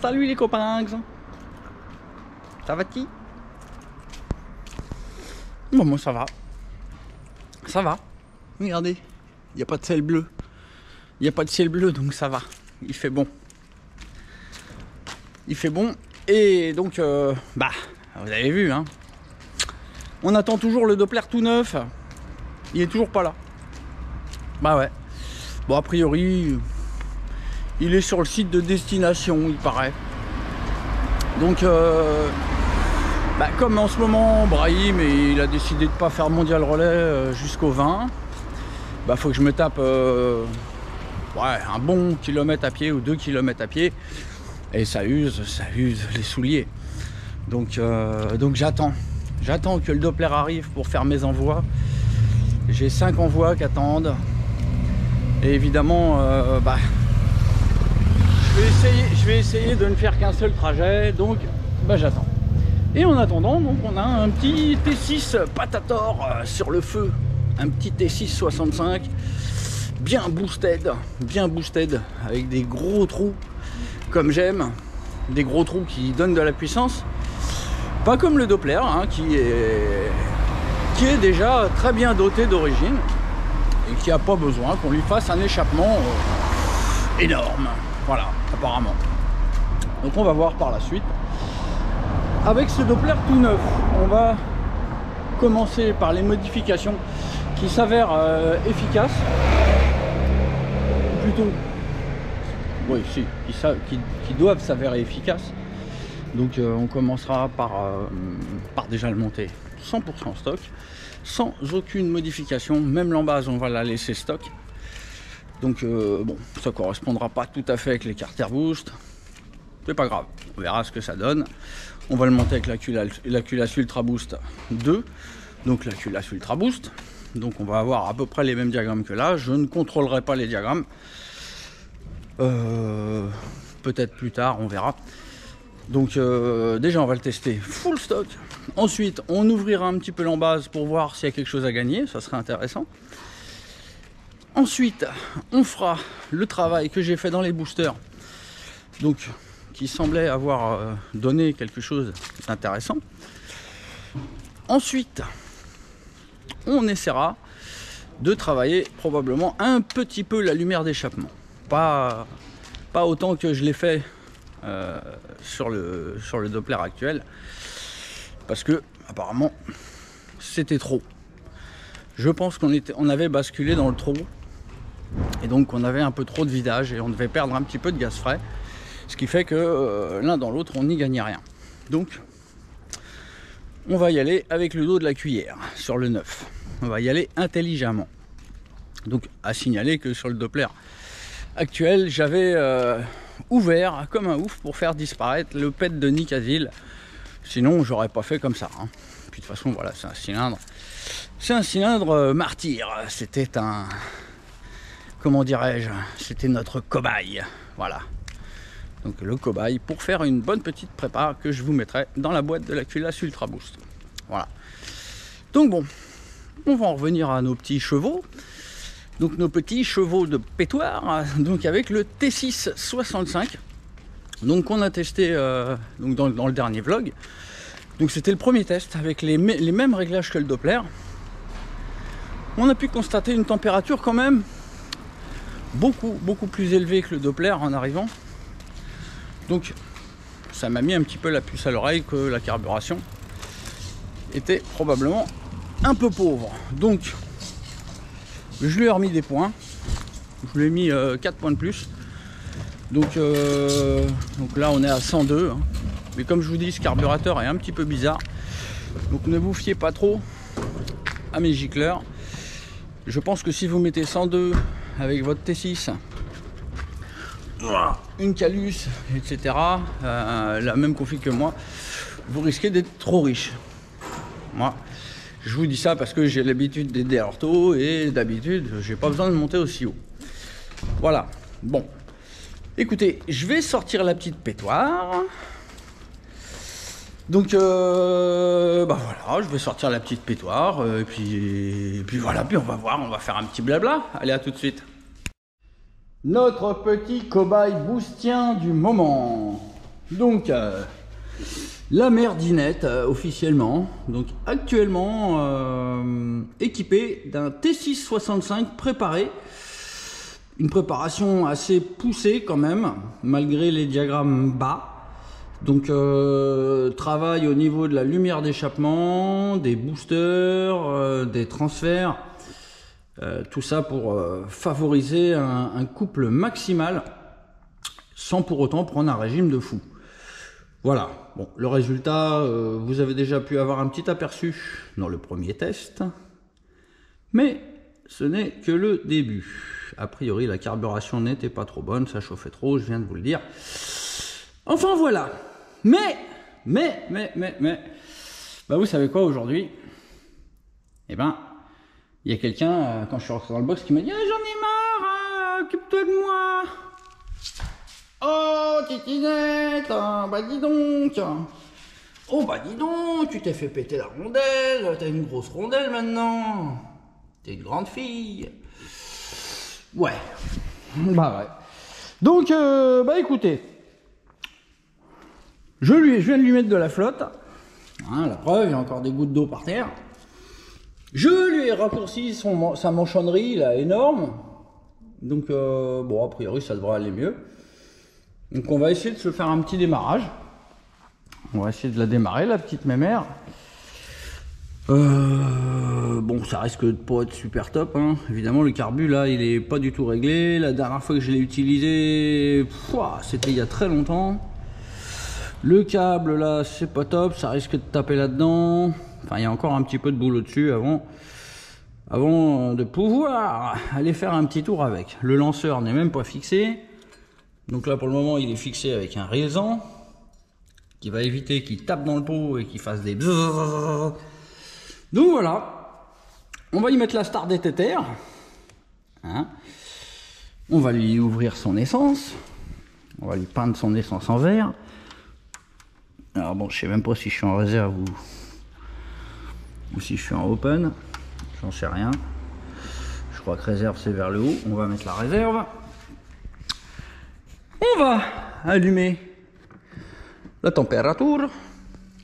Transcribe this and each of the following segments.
Salut les copains. Ça va-t-il? Bon, moi ça va. Ça va. Regardez, il n'y a pas de ciel bleu. Il n'y a pas de ciel bleu, donc ça va. Il fait bon. Il fait bon. Et donc, vous avez vu, hein. On attend toujours le Doppler tout neuf. Il est toujours pas là. Bah ouais. Bon, a priori, il est sur le site de destination, il paraît. Donc, comme en ce moment, Brahim, il a décidé de pas faire mondial relais jusqu'au 20, faut que je me tape un bon kilomètre à pied ou 2 kilomètres à pied. Et ça use les souliers. Donc j'attends que le Doppler arrive pour faire mes envois. J'ai 5 envois qui attendent. Et évidemment, je vais essayer de ne faire qu'un seul trajet. Donc j'attends. Et en attendant, donc on a un petit T6 Patator sur le feu. Un petit T6 65. Bien boosted, avec des gros trous. Comme j'aime, des gros trous qui donnent de la puissance. Pas comme le Doppler, hein, qui est déjà très bien doté d'origine et qui n'a pas besoin qu'on lui fasse un échappement énorme. Voilà, apparemment. Donc on va voir par la suite. Avec ce Doppler tout neuf, on va commencer par les modifications qui s'avèrent efficaces. Plutôt, oui, si, qui doivent s'avérer efficaces. Donc on commencera par déjà le monter 100% stock, sans aucune modification. Même l'embase, on va la laisser stock. Donc ça correspondra pas tout à fait avec les Carter Boost. C'est pas grave, on verra ce que ça donne. On va le monter avec la culasse Ultra Boost 2. Donc la culasse Ultra Boost. Donc on va avoir à peu près les mêmes diagrammes que là. Je ne contrôlerai pas les diagrammes. Peut-être plus tard, on verra. Donc déjà on va le tester full stock. Ensuite on ouvrira un petit peu l'embase pour voir s'il y a quelque chose à gagner, ça serait intéressant. Ensuite on fera le travail que j'ai fait dans les boosters, donc qui semblait avoir donné quelque chose d'intéressant. Ensuite on essaiera de travailler probablement un petit peu la lumière d'échappement, pas autant que je l'ai fait sur le Doppler actuel, parce que apparemment c'était trop. Je pense qu'on avait basculé dans le trop, et donc on avait un peu trop de vidage et on devait perdre un petit peu de gaz frais, ce qui fait que l'un dans l'autre on n'y gagnait rien. Donc on va y aller avec le dos de la cuillère sur le 9. On va y aller intelligemment. Donc à signaler que sur le Doppler actuel, j'avais ouvert comme un ouf pour faire disparaître le pet de Nicasil. Sinon j'aurais pas fait comme ça, hein. Puis de toute façon voilà, c'est un cylindre martyr. C'était un, comment dirais-je, c'était notre cobaye. Voilà, donc le cobaye pour faire une bonne petite prépa que je vous mettrai dans la boîte de la culasse Ultra Boost. Voilà, donc bon, on va en revenir à nos petits chevaux. Donc nos petits chevaux de pétoire, donc avec le T6 65, donc qu'on a testé donc dans le dernier vlog. Donc c'était le premier test avec les mêmes réglages que le Doppler. On a pu constater une température quand même beaucoup plus élevée que le Doppler en arrivant. Donc ça m'a mis un petit peu la puce à l'oreille que la carburation était probablement un peu pauvre. Donc je lui ai remis des points. Je lui ai mis 4 points de plus. Donc là on est à 102. Hein. Mais comme je vous dis, ce carburateur est un petit peu bizarre. Donc ne vous fiez pas trop à mes gicleurs. Je pense que si vous mettez 102 avec votre T6, une calus, etc., la même config que moi, vous risquez d'être trop riche. Moi, je vous dis ça parce que j'ai l'habitude d'aider à l'ortho et d'habitude, j'ai pas besoin de monter aussi haut. Voilà. Bon. Écoutez, je vais sortir la petite pétoire. Donc, voilà, je vais sortir la petite pétoire. Et puis voilà, puis on va voir, on va faire un petit blabla. Allez, à tout de suite. Notre petit cobaye boostien du moment. Donc la merdinette officiellement, donc actuellement équipée d'un T665 préparé. Une préparation assez poussée quand même, malgré les diagrammes bas. Donc travail au niveau de la lumière d'échappement, des boosters, des transferts. Tout ça pour favoriser un couple maximal sans pour autant prendre un régime de fou. Voilà, bon, le résultat, vous avez déjà pu avoir un petit aperçu dans le premier test, mais ce n'est que le début. A priori, la carburation n'était pas trop bonne, ça chauffait trop, je viens de vous le dire. Enfin voilà, mais, bah vous savez quoi aujourd'hui? Eh ben, il y a quelqu'un, quand je suis rentré dans le box, qui m'a dit ah, j'en ai marre, occupe-toi de moi. Oh, titinette, bah dis donc. Oh, bah dis donc, tu t'es fait péter la rondelle, t'as une grosse rondelle maintenant. T'es une grande fille. Ouais, bah ouais. Donc, bah écoutez, je viens de lui mettre de la flotte. Hein, la preuve, il y a encore des gouttes d'eau par terre. Je lui ai raccourci sa manchonnerie, là, énorme. Donc, bon, a priori, ça devrait aller mieux. Donc, on va essayer de se faire un petit démarrage. On va essayer de la démarrer, la petite mémère. Bon, ça risque de pas être super top, hein. Évidemment, le carbu, là, il est pas du tout réglé. La dernière fois que je l'ai utilisé, c'était il y a très longtemps. Le câble, là, c'est pas top. Ça risque de taper là-dedans. Enfin, il y a encore un petit peu de boulot dessus avant de pouvoir aller faire un petit tour avec. Le lanceur n'est même pas fixé. Donc là, pour le moment, il est fixé avec un résant qui va éviter qu'il tape dans le pot et qu'il fasse des bzzz. Donc voilà, on va y mettre la star des tétères. Hein, on va lui ouvrir son essence. On va lui peindre son essence en vert. Alors bon, je sais même pas si je suis en réserve ou si je suis en open. J'en sais rien. Je crois que réserve c'est vers le haut. On va mettre la réserve. On va allumer la température.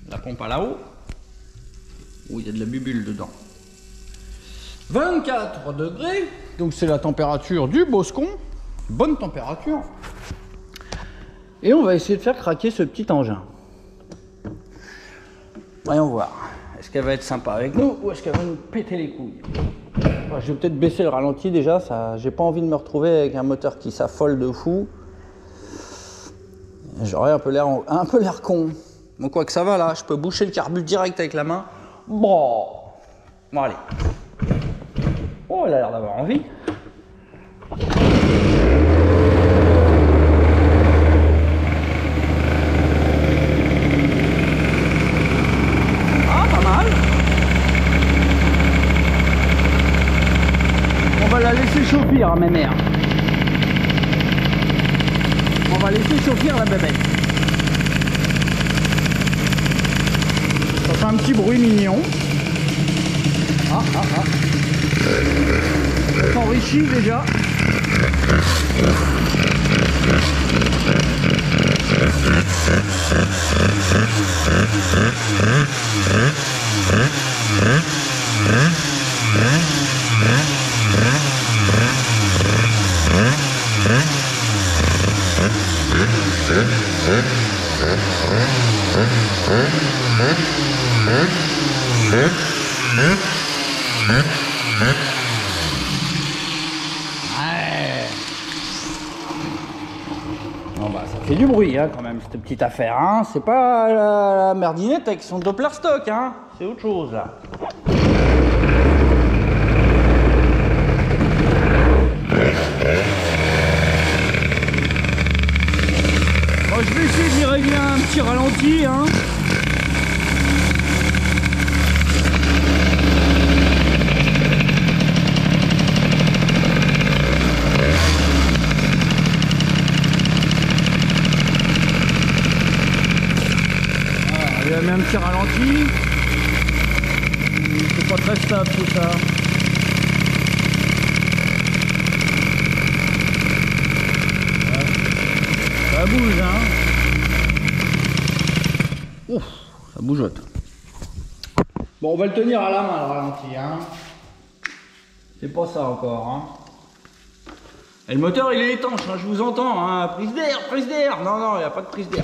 La pompe à là-haut. Où il y a de la bubule dedans. 24 degrés. Donc c'est la température du Boscon. Bonne température. Et on va essayer de faire craquer ce petit engin. Voyons voir. Est-ce qu'elle va être sympa avec nous ou est-ce qu'elle va nous péter les couilles? Je vais peut-être baisser le ralenti déjà. J'ai pas envie de me retrouver avec un moteur qui s'affole de fou. J'aurais un peu l'air con. Bon, quoi que ça va là, je peux boucher le carbu direct avec la main. Bon, allez. Oh, elle a l'air d'avoir envie. Ah, pas mal. On va la laisser chauffer, hein, ma mère. On va laisser chauffer la bébête. Ça fait un petit bruit mignon. Ça s'enrichit déjà. Bon bah ça fait du bruit hein, quand même cette petite affaire hein. C'est pas la merdinette avec son Doppler stock hein. C'est autre chose là. Bon, je vais essayer d'y régler un petit ralenti hein. Il a mis un petit ralenti. C'est pas très stable tout ça. Ça bouge hein. Ouf, ça bougeote. Bon, on va le tenir à la main, le ralenti, hein. C'est pas ça encore, hein. Et le moteur, il est étanche, hein, je vous entends, hein. Prise d'air, prise d'air. Non, non, il n'y a pas de prise d'air.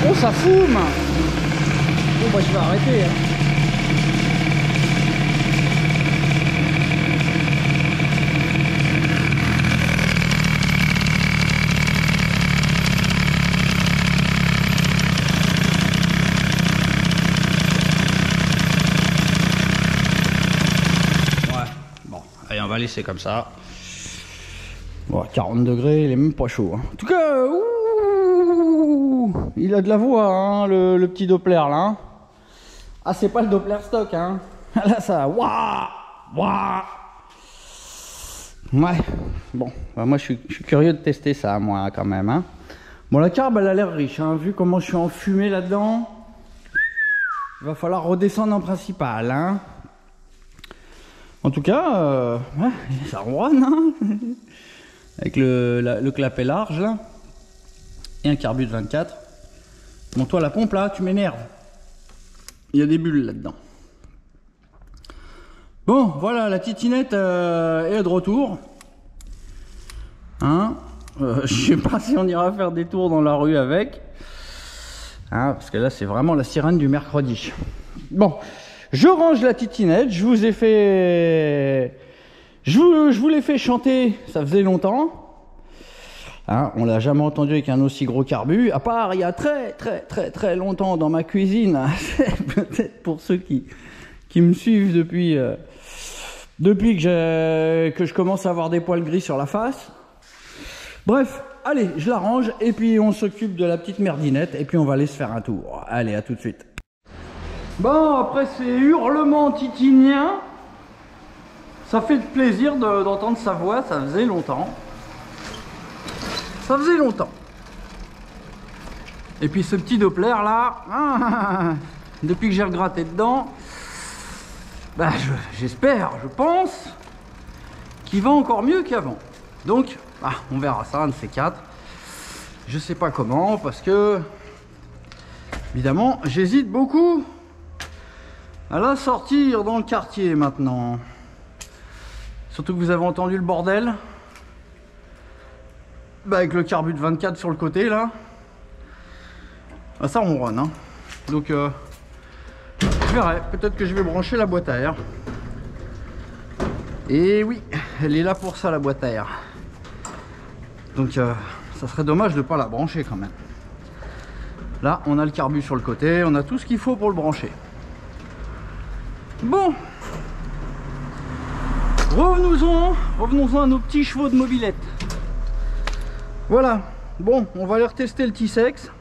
Oh, ça fume. Bon bah je vais arrêter, hein. On va laisser comme ça. Bon, 40 degrés, il est même pas chaud, hein. En tout cas, ouh, il a de la voix, hein, le petit Doppler là, hein. Ah, c'est pas le Doppler stock, hein. Là, ça, waouh, waouh. Ouais, bon, bah, moi je suis curieux de tester ça, moi, quand même, hein. Bon, la carbe, elle a l'air riche, hein. Vu comment je suis enfumé là-dedans, il va falloir redescendre en principal, hein. En tout cas, ouais, ça ronronne, hein. Avec le clapet large là. Et un carbu de 24. Bon, toi la pompe là, tu m'énerves. Il y a des bulles là-dedans. Bon, voilà, la titinette est de retour. Hein, je sais pas si on ira faire des tours dans la rue avec. Hein, parce que là, c'est vraiment la sirène du mercredi. Bon. Je range la titinette, je vous ai fait... Je vous l'ai fait chanter, ça faisait longtemps. Hein, on l'a jamais entendu avec un aussi gros carbu, à part il y a très longtemps dans ma cuisine. Peut-être pour ceux qui me suivent depuis que je commence à avoir des poils gris sur la face. Bref, allez, je la range et puis on s'occupe de la petite merdinette et puis on va aller se faire un tour. Allez, à tout de suite. Bon, après ces hurlements titiniens, ça fait plaisir d'entendre sa voix, ça faisait longtemps. Ça faisait longtemps. Et puis ce petit Doppler là, depuis que j'ai regratté dedans, bah, j'espère, je pense, qu'il va encore mieux qu'avant. Donc, bah, on verra ça, un de ces quatre. Je sais pas comment, parce que, évidemment, j'hésite beaucoup à la sortir dans le quartier maintenant. Surtout que vous avez entendu le bordel. Bah, avec le carbu de 24 sur le côté là. Bah, ça ronronne, hein. Donc je verrai. Peut-être que je vais brancher la boîte à air. Et oui, elle est là pour ça, la boîte à air. Donc ça serait dommage de ne pas la brancher quand même. Là, on a le carbu sur le côté. On a tout ce qu'il faut pour le brancher. Bon, revenons-en à nos petits chevaux de mobilette. Voilà, bon, on va aller retester le T-Sex.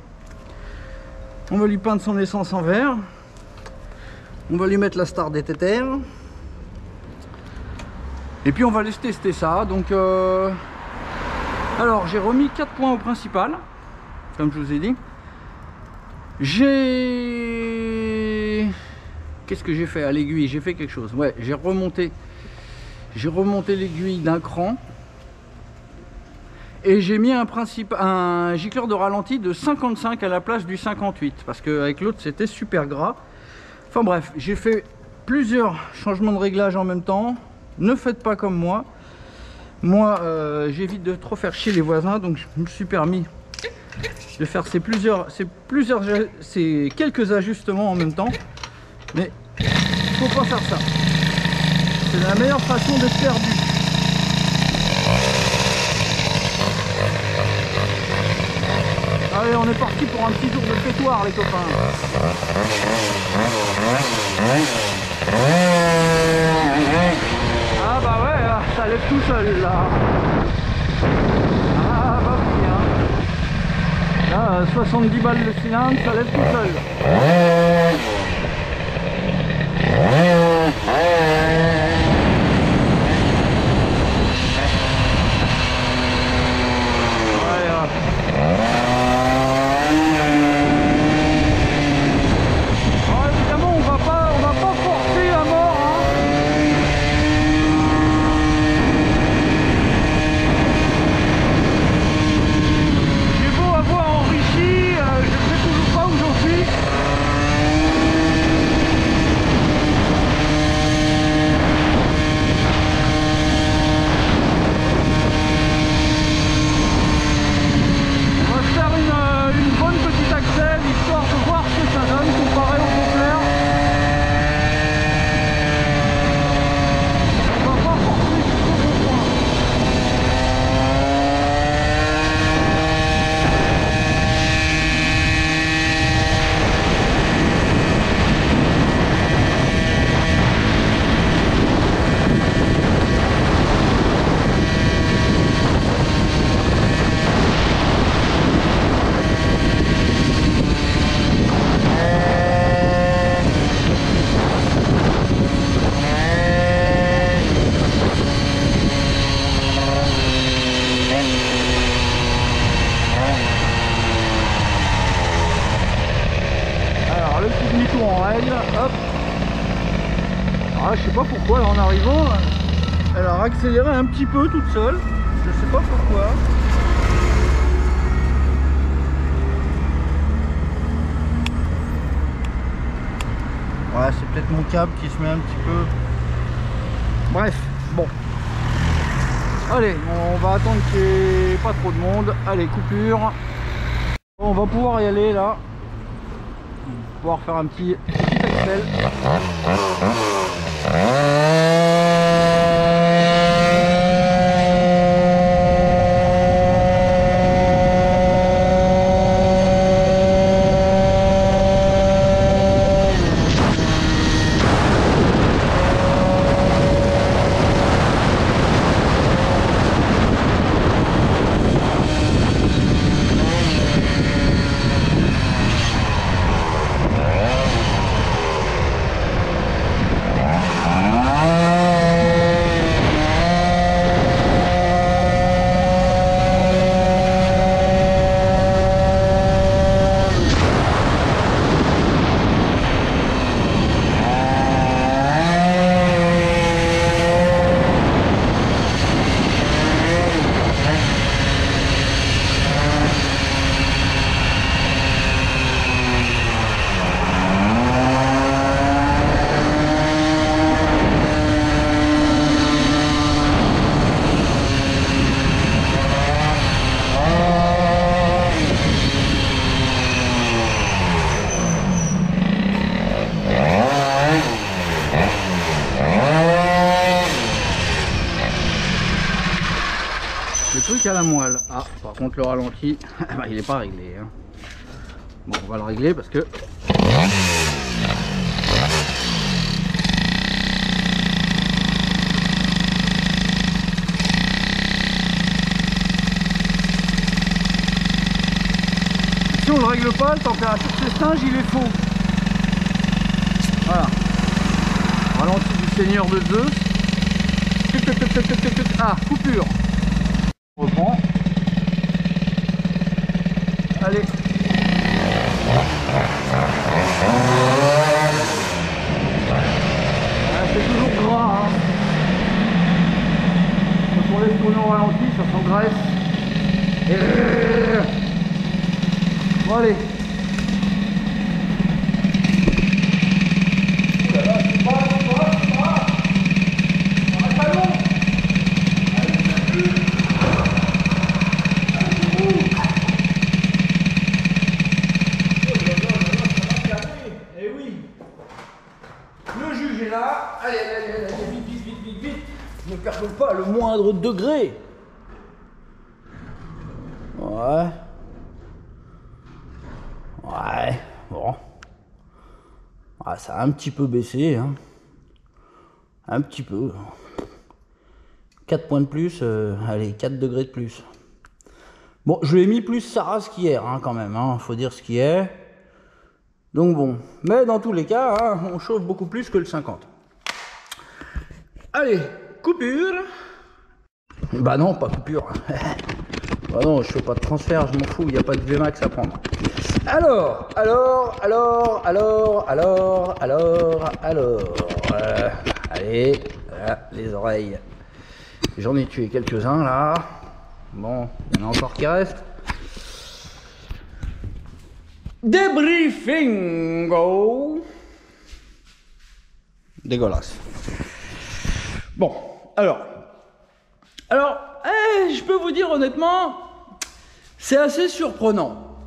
On va lui peindre son essence en vert. On va lui mettre la star des tétères. Et puis on va laisser tester ça. Donc, alors j'ai remis 4 points au principal, comme je vous ai dit. Qu'est-ce que j'ai fait à l'aiguille? J'ai fait quelque chose. Ouais, j'ai remonté J'ai remonté l'aiguille d'un cran. Et j'ai mis un gicleur de ralenti de 55 à la place du 58. Parce qu'avec l'autre, c'était super gras. Enfin bref, j'ai fait plusieurs changements de réglage en même temps. Ne faites pas comme moi. Moi, j'évite de trop faire chier les voisins. Donc je me suis permis de faire ces quelques ajustements en même temps. Mais il ne faut pas faire ça. C'est la meilleure façon de se perdre. Allez, on est parti pour un petit tour de fêtoir, les copains. Ah bah ouais, ça lève tout seul là. Ah bah oui, hein. Là, 70 balles le cylindre, ça lève tout seul. Hop. Ah, je sais pas pourquoi là, en arrivant elle a accéléré un petit peu toute seule, je sais pas pourquoi. Ouais, c'est peut-être mon câble qui se met un petit peu. Bref, bon. Allez, on va attendre qu'il n'y ait pas trop de monde. Allez, coupure. On va pouvoir y aller là. On va pouvoir faire un petit accel. Le truc à la moelle. Ah, par contre le ralenti, il n'est pas réglé. Hein. Bon, on va le régler parce que... Si on ne le règle pas, le température de singe il est faux. Voilà. Ralenti du Seigneur de Zeus. Ah, coupure. On reprend. Allez. Ah, c'est toujours gras. Hein. tourner au ralenti, ça s'engraisse. Bon allez. Allez, vite. Ne perdons pas le moindre degré. Ouais, bon. Ah, ça a un petit peu baissé, hein. Un petit peu. 4 points de plus, allez, 4 degrés de plus. Bon, je lui ai mis plus sa race qu'hier, hein, quand même, hein, faut dire ce qui est. Donc bon, mais dans tous les cas, hein, on chauffe beaucoup plus que le 50. Allez, coupure. Bah non, pas coupure. Bah non, je fais pas de transfert, je m'en fous, il n'y a pas de VMAX à prendre. Alors. Allez, voilà, les oreilles. J'en ai tué quelques-uns là. Bon, il y en a encore qui restent. Débriefingo. Dégueulasse. Bon, alors, je peux vous dire honnêtement, c'est assez surprenant.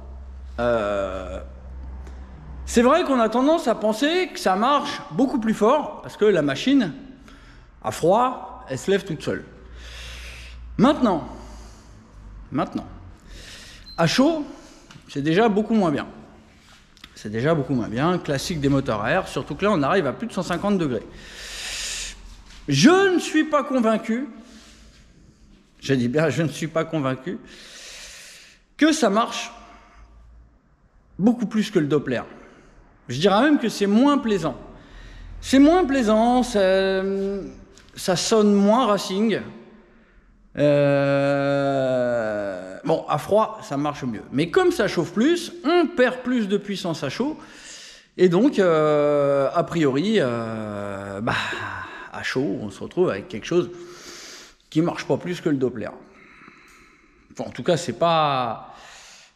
C'est vrai qu'on a tendance à penser que ça marche beaucoup plus fort, parce que la machine, à froid, elle se lève toute seule. Maintenant, à chaud, c'est déjà beaucoup moins bien. C'est déjà beaucoup moins bien, classique des moteurs à air, surtout que là, on arrive à plus de 150 degrés. Je ne suis pas convaincu, je dis bien, je ne suis pas convaincu, que ça marche beaucoup plus que le Doppler. Je dirais même que c'est moins plaisant. C'est moins plaisant, ça sonne moins racing. Bon, à froid, ça marche mieux. Mais comme ça chauffe plus, on perd plus de puissance à chaud. Et donc, a priori, à chaud, on se retrouve avec quelque chose qui ne marche pas plus que le Doppler. Enfin, en tout cas, c'est pas...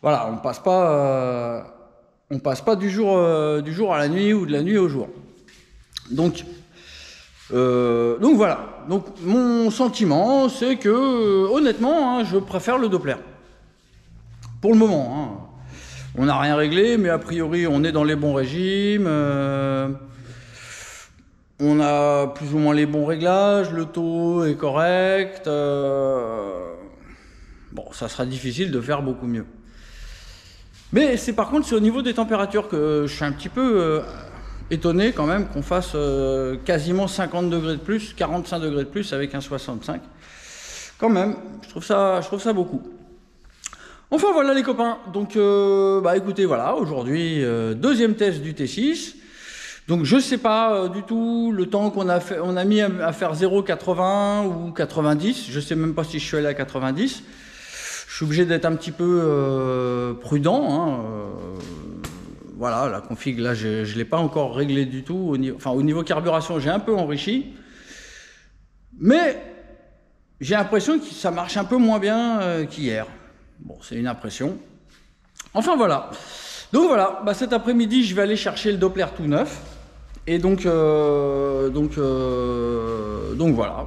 Voilà, on passe pas du jour à la nuit ou de la nuit au jour. Donc voilà. Donc mon sentiment, c'est que honnêtement, hein, je préfère le Doppler. Pour le moment. Hein. On n'a rien réglé, mais a priori, on est dans les bons régimes. On a plus ou moins les bons réglages. Le taux est correct. Bon, ça sera difficile de faire beaucoup mieux. Mais par contre, c'est au niveau des températures que je suis un petit peu étonné quand même qu'on fasse quasiment 50 degrés de plus, 45 degrés de plus avec un 65. Quand même, je trouve ça beaucoup. Enfin voilà les copains, donc écoutez, voilà, aujourd'hui, deuxième test du T6. Donc je sais pas du tout le temps qu'on a mis à faire 0,80 ou 90, je sais même pas si je suis allé à 90. Je suis obligé d'être un petit peu prudent. Hein, voilà, la config, là, je ne l'ai pas encore réglé du tout. Au niveau carburation, j'ai un peu enrichi. Mais j'ai l'impression que ça marche un peu moins bien qu'hier. Bon, c'est une impression. Enfin, voilà. Donc, voilà, cet après-midi, je vais aller chercher le Doppler tout neuf. Et donc voilà.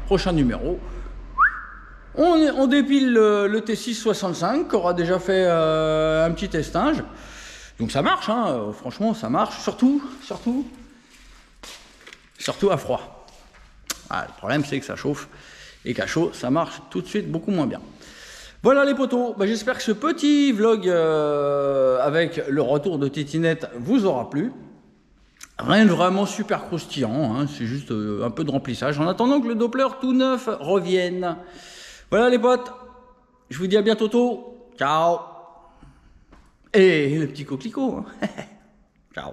Prochain numéro. On dépile le T6 65 qui aura déjà fait un petit testage. Donc ça marche, hein, franchement ça marche, surtout à froid. Ah, le problème c'est que ça chauffe et qu'à chaud ça marche tout de suite beaucoup moins bien. Voilà les potos, j'espère que ce petit vlog avec le retour de Titinette vous aura plu. Rien de vraiment super croustillant, hein, c'est juste un peu de remplissage en attendant que le Doppler tout neuf revienne. Voilà les potes, je vous dis à bientôt, ciao. Et le petit coquelicot, hein. Ciao.